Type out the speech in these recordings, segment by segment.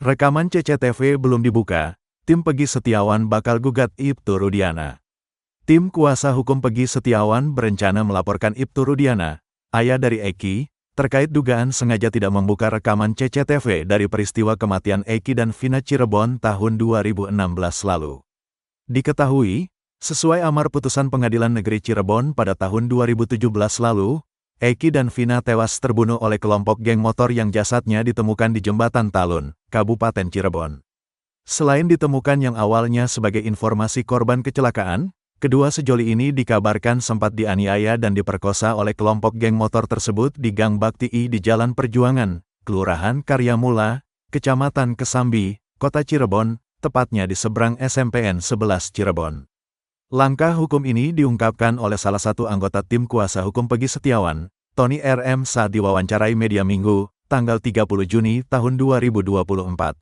Rekaman CCTV belum dibuka, tim Peggy Setiawan bakal gugat Ibtu Rudiana. Tim kuasa hukum Peggy Setiawan berencana melaporkan Ibtu Rudiana, ayah dari Eki, terkait dugaan sengaja tidak membuka rekaman CCTV dari peristiwa kematian Eki dan Vina Cirebon tahun 2016 lalu. Diketahui, sesuai amar putusan Pengadilan Negeri Cirebon pada tahun 2017 lalu, Eki dan Vina tewas terbunuh oleh kelompok geng motor yang jasadnya ditemukan di Jembatan Talun, Kabupaten Cirebon. Selain ditemukan yang awalnya sebagai informasi korban kecelakaan, kedua sejoli ini dikabarkan sempat dianiaya dan diperkosa oleh kelompok geng motor tersebut di Gang Bakti I di Jalan Perjuangan, Kelurahan Karyamula, Kecamatan Kesambi, Kota Cirebon, tepatnya di seberang SMPN 11 Cirebon. Langkah hukum ini diungkapkan oleh salah satu anggota tim kuasa hukum Peggy Setiawan, Tony RM saat diwawancarai media Minggu, tanggal 30 Juni tahun 2024.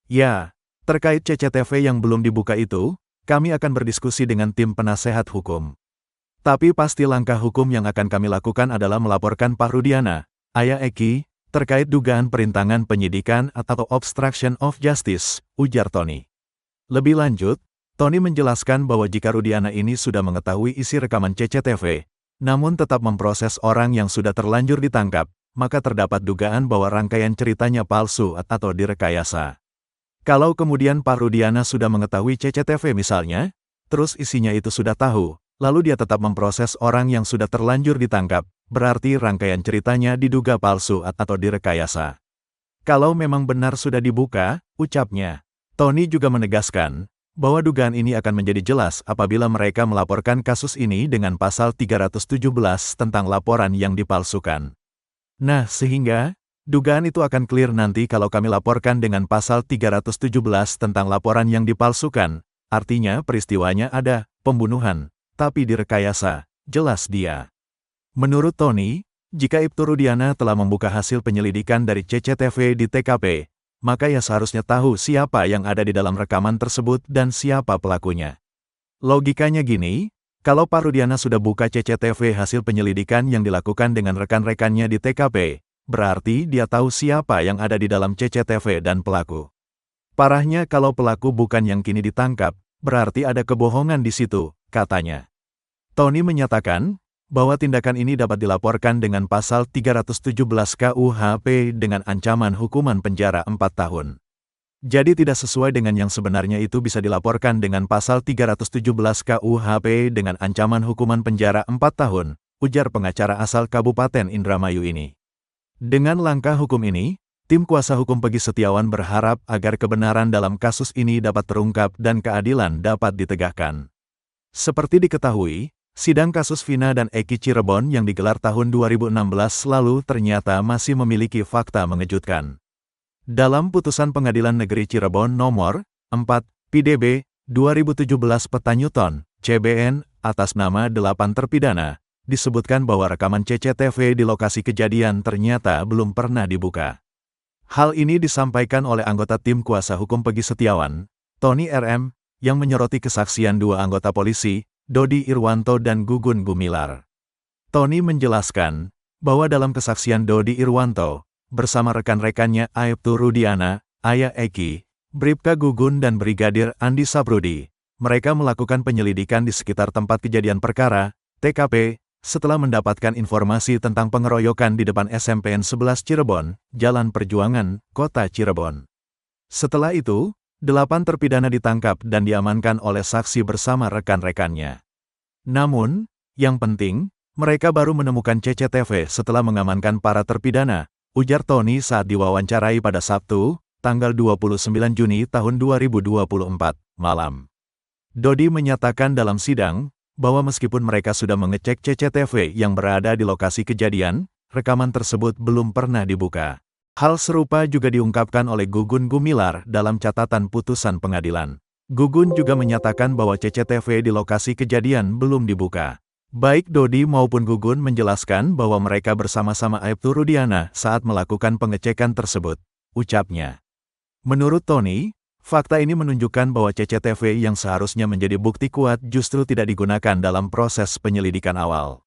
Ya, terkait CCTV yang belum dibuka itu, kami akan berdiskusi dengan tim penasehat hukum. Tapi pasti langkah hukum yang akan kami lakukan adalah melaporkan Pak Rudiana, ayah Eki, terkait dugaan perintangan penyidikan atau obstruction of justice, ujar Tony. Lebih lanjut, Tony menjelaskan bahwa jika Rudiana ini sudah mengetahui isi rekaman CCTV, namun tetap memproses orang yang sudah terlanjur ditangkap, maka terdapat dugaan bahwa rangkaian ceritanya palsu atau direkayasa. Kalau kemudian Pak Rudiana sudah mengetahui CCTV misalnya, terus isinya itu sudah tahu, lalu dia tetap memproses orang yang sudah terlanjur ditangkap, berarti rangkaian ceritanya diduga palsu atau direkayasa. Kalau memang benar sudah dibuka, ucapnya, Tony juga menegaskan bahwa dugaan ini akan menjadi jelas apabila mereka melaporkan kasus ini dengan pasal 317 tentang laporan yang dipalsukan. Nah, sehingga dugaan itu akan clear nanti kalau kami laporkan dengan pasal 317 tentang laporan yang dipalsukan, artinya peristiwanya ada, pembunuhan, tapi direkayasa, jelas dia. Menurut Tony, jika Ibtu Rudiana telah membuka hasil penyelidikan dari CCTV di TKP, maka ia seharusnya tahu siapa yang ada di dalam rekaman tersebut dan siapa pelakunya. Logikanya gini, kalau Pak Rudiana sudah buka CCTV hasil penyelidikan yang dilakukan dengan rekan-rekannya di TKP, berarti dia tahu siapa yang ada di dalam CCTV dan pelaku. Parahnya kalau pelaku bukan yang kini ditangkap, berarti ada kebohongan di situ, katanya. Tony menyatakan bahwa tindakan ini dapat dilaporkan dengan pasal 317 KUHP dengan ancaman hukuman penjara 4 tahun. Jadi tidak sesuai dengan yang sebenarnya itu bisa dilaporkan dengan pasal 317 KUHP dengan ancaman hukuman penjara 4 tahun, ujar pengacara asal Kabupaten Indramayu ini. Dengan langkah hukum ini, tim kuasa hukum Peggy Setiawan berharap agar kebenaran dalam kasus ini dapat terungkap dan keadilan dapat ditegakkan. Seperti diketahui, sidang kasus Vina dan Eki Cirebon yang digelar tahun 2016 lalu ternyata masih memiliki fakta mengejutkan. Dalam putusan Pengadilan Negeri Cirebon nomor 4, PDB, 2017 Petanyuton, CBN, atas nama 8 terpidana, disebutkan bahwa rekaman CCTV di lokasi kejadian ternyata belum pernah dibuka. Hal ini disampaikan oleh anggota tim kuasa hukum Peggy Setiawan, Tony RM, yang menyoroti kesaksian dua anggota polisi, Dodi Irwanto dan Gugun Gumilar. Tony menjelaskan bahwa dalam kesaksian Dodi Irwanto, bersama rekan-rekannya Ibtu Rudiana, ayah Eki, Bribka Gugun dan Brigadir Andi Saprudi, mereka melakukan penyelidikan di sekitar tempat kejadian perkara, TKP, setelah mendapatkan informasi tentang pengeroyokan di depan SMPN 11 Cirebon, Jalan Perjuangan, Kota Cirebon. Setelah itu, 8 terpidana ditangkap dan diamankan oleh saksi bersama rekan-rekannya. Namun, yang penting, mereka baru menemukan CCTV setelah mengamankan para terpidana, ujar Tony saat diwawancarai pada Sabtu, tanggal 29 Juni tahun 2024, malam. Dodi menyatakan dalam sidang, bahwa meskipun mereka sudah mengecek CCTV yang berada di lokasi kejadian, rekaman tersebut belum pernah dibuka. Hal serupa juga diungkapkan oleh Gugun Gumilar dalam catatan putusan pengadilan. Gugun juga menyatakan bahwa CCTV di lokasi kejadian belum dibuka. Baik Dodi maupun Gugun menjelaskan bahwa mereka bersama-sama Ibtu Rudiana saat melakukan pengecekan tersebut, ucapnya. Menurut Tony, fakta ini menunjukkan bahwa CCTV yang seharusnya menjadi bukti kuat justru tidak digunakan dalam proses penyelidikan awal.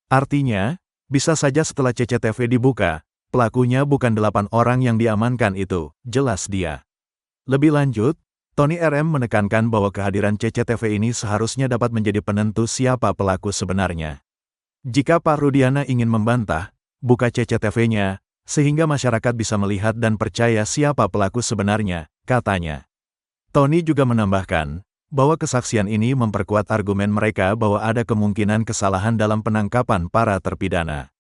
Artinya, bisa saja setelah CCTV dibuka, Pelakunya bukan 8 orang yang diamankan itu, jelas dia. Lebih lanjut, Tony RM menekankan bahwa kehadiran CCTV ini seharusnya dapat menjadi penentu siapa pelaku sebenarnya. Jika Pak Rudiana ingin membantah, buka CCTV-nya, sehingga masyarakat bisa melihat dan percaya siapa pelaku sebenarnya, katanya. Tony juga menambahkan, bahwa kesaksian ini memperkuat argumen mereka bahwa ada kemungkinan kesalahan dalam penangkapan para terpidana.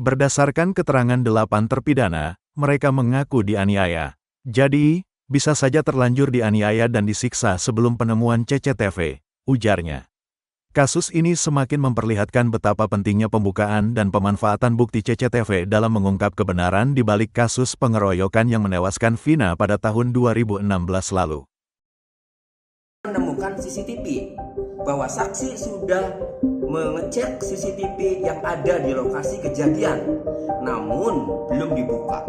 Berdasarkan keterangan 8 terpidana, mereka mengaku dianiaya. Jadi, bisa saja terlanjur dianiaya dan disiksa sebelum penemuan CCTV, ujarnya. Kasus ini semakin memperlihatkan betapa pentingnya pembukaan dan pemanfaatan bukti CCTV dalam mengungkap kebenaran di balik kasus pengeroyokan yang menewaskan Vina pada tahun 2016 lalu. Menemukan CCTV, bahwa saksi sudah mengecek CCTV yang ada di lokasi kejadian, namun belum dibuka.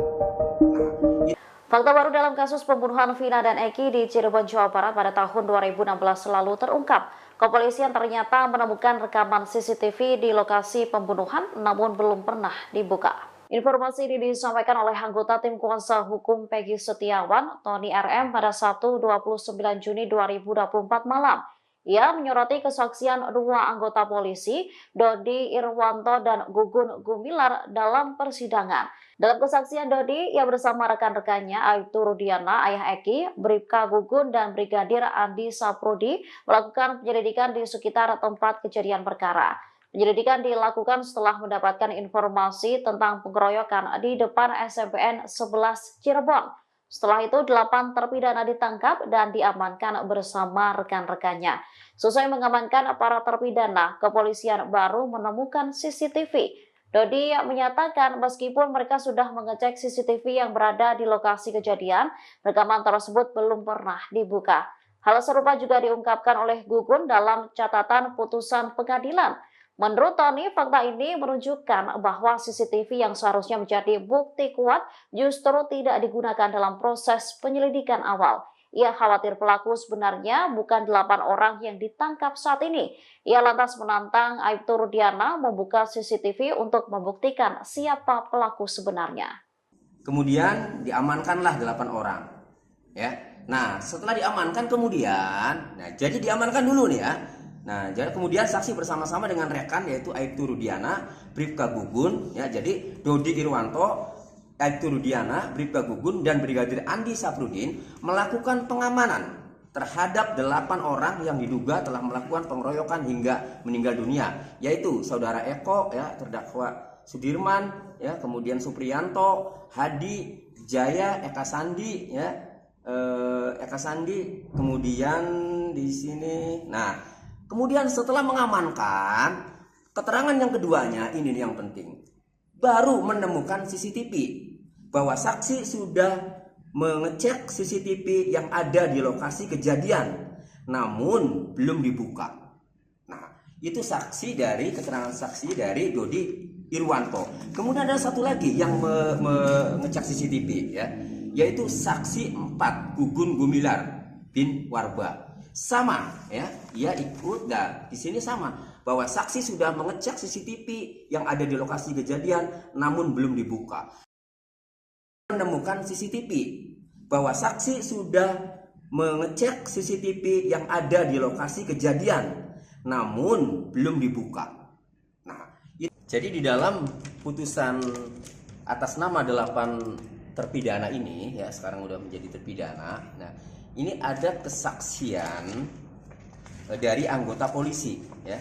Fakta baru dalam kasus pembunuhan Vina dan Eki di Cirebon, Jawa Barat pada tahun 2016 lalu terungkap. Kepolisian ternyata menemukan rekaman CCTV di lokasi pembunuhan, namun belum pernah dibuka. Informasi ini disampaikan oleh anggota tim kuasa hukum Peggy Setiawan, Tony RM, pada Sabtu 29 Juni 2024 malam. Ia menyoroti kesaksian 2 anggota polisi, Dodi Irwanto dan Gugun Gumilar, dalam persidangan. Dalam kesaksian Dodi, ia bersama rekan-rekannya Aibtu Rudiana, ayah Eki, Bribka Gugun, dan Brigadir Andi Saprudi melakukan penyelidikan di sekitar tempat kejadian perkara. Penyelidikan dilakukan setelah mendapatkan informasi tentang pengeroyokan di depan SMPN 11 Cirebon. Setelah itu, 8 terpidana ditangkap dan diamankan bersama rekan-rekannya. Sesuai mengamankan para terpidana, kepolisian baru menemukan CCTV. Dodi menyatakan meskipun mereka sudah mengecek CCTV yang berada di lokasi kejadian, rekaman tersebut belum pernah dibuka. Hal serupa juga diungkapkan oleh Gugun dalam catatan putusan pengadilan. Menurut Tony, fakta ini menunjukkan bahwa CCTV yang seharusnya menjadi bukti kuat justru tidak digunakan dalam proses penyelidikan awal. Ia khawatir pelaku sebenarnya bukan 8 orang yang ditangkap saat ini. Ia lantas menantang Aibtu Rudiana membuka CCTV untuk membuktikan siapa pelaku sebenarnya. Kemudian diamankanlah 8 orang. Ya. Nah, setelah diamankan kemudian, jadi diamankan dulu nih ya. Nah, jadi kemudian saksi bersama-sama dengan rekan yaitu Aibtu Rudiana, Bribka Gugun, ya. Jadi Dodi Irwanto, Aibtu Rudiana, Bribka Gugun, dan Brigadir Andi Saprudin melakukan pengamanan terhadap 8 orang yang diduga telah melakukan pengeroyokan hingga meninggal dunia, yaitu saudara Eko, ya, terdakwa Sudirman, ya, kemudian Supriyanto, Hadi, Jaya, Eka Sandi, ya, Eka Sandi, kemudian di sini. Nah, kemudian setelah mengamankan, keterangan yang keduanya ini yang penting. Baru menemukan CCTV, bahwa saksi sudah mengecek CCTV yang ada di lokasi kejadian, namun belum dibuka. Nah, itu saksi dari keterangan saksi dari Dodi Irwanto. Kemudian ada satu lagi yang mengecek CCTV, ya, yaitu saksi 4, Gugun Gumilar bin Warba. Sama, ya, ia ikut, dan di sini sama bahwa saksi sudah mengecek CCTV yang ada di lokasi kejadian namun belum dibuka. Menemukan CCTV, bahwa saksi sudah mengecek CCTV yang ada di lokasi kejadian namun belum dibuka. Nah, jadi di dalam putusan atas nama 8 terpidana ini, ya, sekarang udah menjadi terpidana. Nah, ini ada kesaksian dari anggota polisi, ya.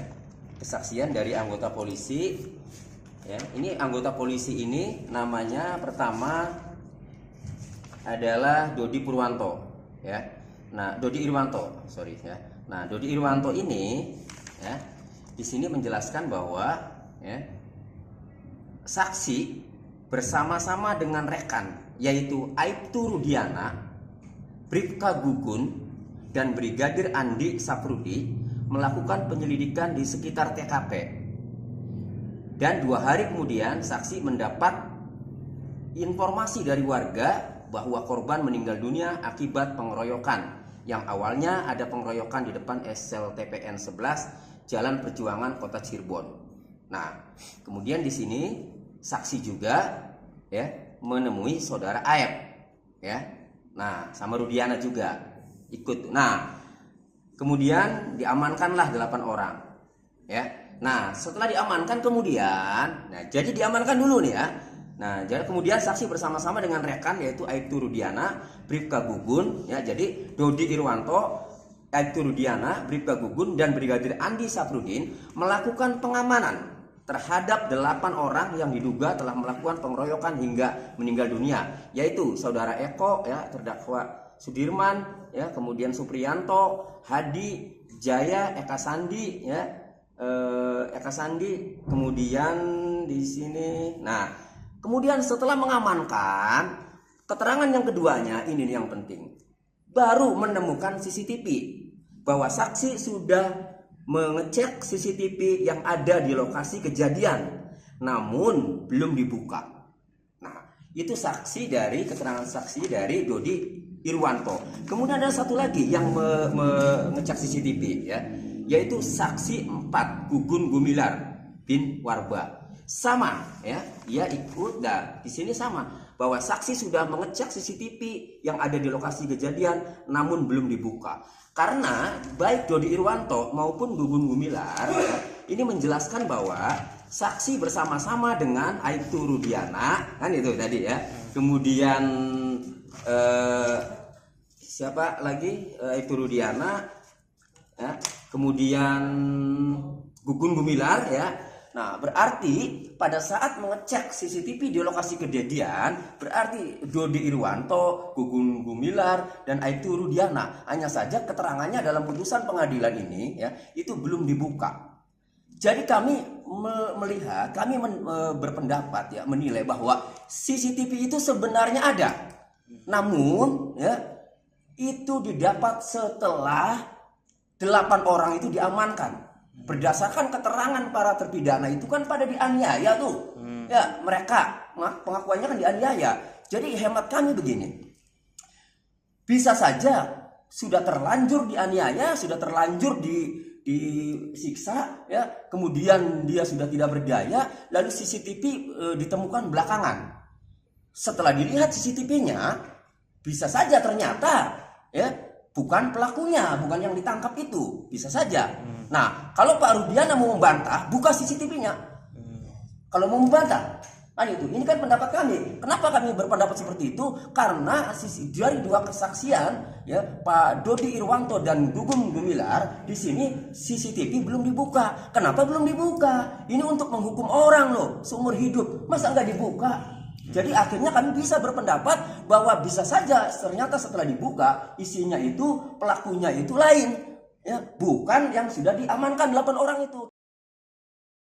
Kesaksian dari anggota polisi, ya. Ini anggota polisi ini namanya pertama adalah Dodi Purwanto, ya. Nah, Dodi Irwanto, sorry, ya. Nah, Dodi Irwanto ini, ya, di sini menjelaskan bahwa, ya, saksi bersama-sama dengan rekan yaitu Aibtu Rudiana, Bribka Gugun, dan Brigadir Andi Saprudi melakukan penyelidikan di sekitar TKP. Dan 2 hari kemudian saksi mendapat informasi dari warga bahwa korban meninggal dunia akibat pengeroyokan. Yang awalnya ada pengeroyokan di depan SLTPN 11 Jalan Perjuangan Kota Cirebon. Nah, kemudian di sini saksi juga ya menemui saudara Aep, ya. Nah, sama Rudiana juga ikut. Nah, kemudian diamankanlah 8 orang, ya. Nah, setelah diamankan kemudian, nah jadi diamankan dulu nih ya. Nah, jadi kemudian saksi bersama-sama dengan rekan yaitu Aibtu Rudiana, Bribka Gugun, ya. Jadi Dodi Irwanto, Aibtu Rudiana, Bribka Gugun dan Brigadir Andi Safrudin melakukan pengamanan terhadap 8 orang yang diduga telah melakukan pengeroyokan hingga meninggal dunia, yaitu saudara Eko, ya, terdakwa Sudirman, ya, kemudian Supriyanto, Hadi, Jaya, Eka Sandi, ya, Eka Sandi, kemudian di sini. Nah, kemudian setelah mengamankan, keterangan yang keduanya ini yang penting, baru menemukan CCTV bahwa saksi sudah mengecek CCTV yang ada di lokasi kejadian, namun belum dibuka. Nah, itu saksi dari keterangan saksi dari Dodi Irwanto. Kemudian ada satu lagi yang mengecek CCTV, ya, yaitu saksi 4 Gugun Gumilar bin Warba. Sama, ya, ia ikut. Dan di sini sama bahwa saksi sudah mengecek CCTV yang ada di lokasi kejadian, namun belum dibuka. Karena baik Dodi Irwanto maupun Gugun Gumilar, ya, ini menjelaskan bahwa saksi bersama-sama dengan Aibtu Rudiana, kan itu tadi ya. Kemudian siapa lagi? Aibtu Rudiana, ya. Kemudian Gugun Gumilar, ya. Nah, berarti pada saat mengecek CCTV di lokasi kejadian, berarti Dodi Irwanto, Gugun Gumilar, dan Aibtu Rudiana, hanya saja keterangannya dalam putusan pengadilan ini, ya, itu belum dibuka. Jadi kami melihat, kami berpendapat, ya, menilai bahwa CCTV itu sebenarnya ada, namun, ya, itu didapat setelah 8 orang itu diamankan. Berdasarkan keterangan para terpidana itu kan pada dianiaya tuh, ya, mereka pengakuannya kan dianiaya. Jadi hemat kami begini, bisa saja sudah terlanjur dianiaya, sudah terlanjur disiksa, ya, kemudian dia sudah tidak berdaya, lalu CCTV ditemukan belakangan. Setelah dilihat CCTV-nya, bisa saja ternyata, ya, bukan pelakunya, bukan yang ditangkap itu, bisa saja. Nah, kalau Pak Rudiana mau membantah, buka CCTV-nya. Kalau mau membantah, kan itu. Ini kan pendapat kami. Kenapa kami berpendapat seperti itu? Karena dari 2 kesaksian, ya, Pak Dodi Irwanto dan Gugun Gumilar, di sini CCTV belum dibuka. Kenapa belum dibuka? Ini untuk menghukum orang loh, seumur hidup. Masa nggak dibuka? Jadi akhirnya kami bisa berpendapat bahwa bisa saja ternyata setelah dibuka isinya itu pelakunya itu lain, ya, bukan yang sudah diamankan 8 orang itu.